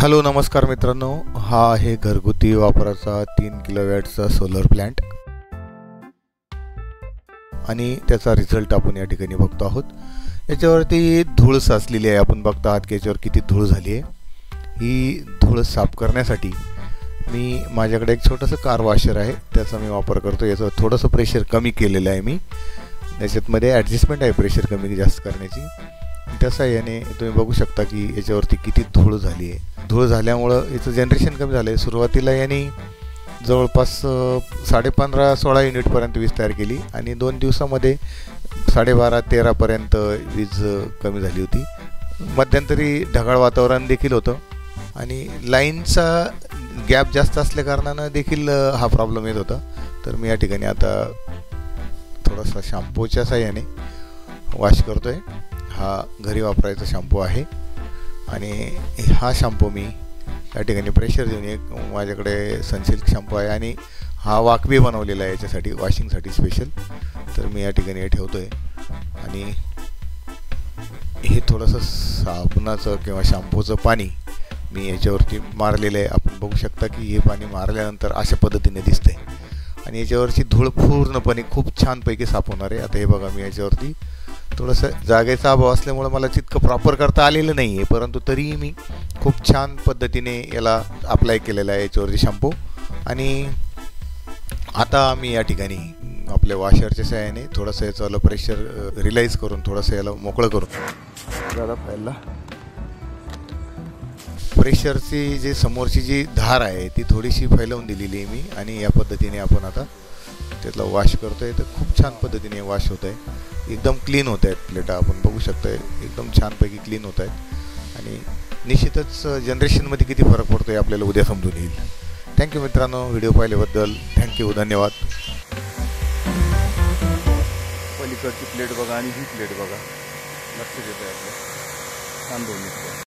Hello नमस्कार मित्रांनो, हा आहे घरगुती वापराचा 3 किलोवॅटचा सोलर प्लांट आणि त्याचा रिझल्ट आपण या ठिकाणी बघतो आहोत। याच्यावरती धूळ साचलेली आहे, आपण बघता आहात की याच्यावर किती धूळ झाली आहे। ही धूळ साफ करण्यासाठी मी माझ्याकडे एक छोटंसं कार वॉशर आहे, त्याचा मी वापर करतो। याचं थोडंसं प्रेशर कमी केलेलं आहे मी, त्याच्यामध्ये ॲडजस्टमेंट आहे प्रेशर कमी जास्त करण्याची। तसं याने तुम्ही बघू शकता की याच्यावरती किती धूळ झाली आहे। धूळ झाल्यामुळं याचं जनरेशन कमी झालं आहे। सुरुवातीला याने जवळपास 15.5-16 युनिटपर्यंत वीज तयार केली आणि 2 दिवसामध्ये 12.5-13 पर्यंत वीज कमी झाली होती। मध्यंतरी ढगाळ वातावरण देखील होतं आणि लाईनचा गॅप जास्त असल्या कारणानं देखील हा प्रॉब्लेम येत होता। तर मी या ठिकाणी आता थोडासा शॅम्पूच्या साहाय्याने वॉश करतोय। हा घरी वापरायचा शॅम्पू आहे आणि हा शॅम्पू मी या ठिकाणी प्रेशर देऊन, एक माझ्याकडे सनसिल्क शॅम्पू आहे आणि हा वाकबी बनवलेला आहे याच्यासाठी वॉशिंगसाठी स्पेशल। तर मी या ठिकाणी हे ठेवतोय आणि हे थोडंसं साबणाचं किंवा शॅम्पूचं पाणी मी याच्यावरती मारलेलं आहे। आपण बघू शकता की हे पाणी मारल्यानंतर अशा पद्धतीने दिसतंय आणि याच्यावरची धूळ पूर्णपणे खूप छानपैकी साफ होणार आहे। आता हे बघा, मी याच्यावरती थोडंसं जागेचा अभाव असल्यामुळे मला तितकं प्रॉपर करता आलेलं नाही आहे, परंतु तरीही मी खूप छान पद्धतीने याला अप्लाय केलेला आहे याच्यावरती शॅम्पू। आणि आता मी या ठिकाणी आपल्या वॉशरच्या सहाय्याने थोडंसं याचं प्रेशर रिलाईज करून थोडंसं याला मोकळं करून झालं पहिला प्रेशरची जी समोरची जी धार आहे ती थोडीशी फैलवून दिलेली आहे मी आणि या पद्धतीने आपण आता त्यातला वॉश करतोय। तर खूप छान पद्धतीने वॉश होत आहे, एकदम क्लीन होत आहेत प्लेटा, आपण बघू शकता एकदम छानपैकी क्लीन होत आहेत आणि निश्चितच जनरेशनमध्ये किती फरक पडतो आहे आपल्याला उद्या समजून येईल। थँक्यू मित्रांनो, व्हिडिओ पाहिल्याबद्दल थँक्यू, धन्यवाद। पलीकडची प्लेट बघा आणि ही प्लेट बघा, लक्ष देत आहे आपलं छान दोन्ही।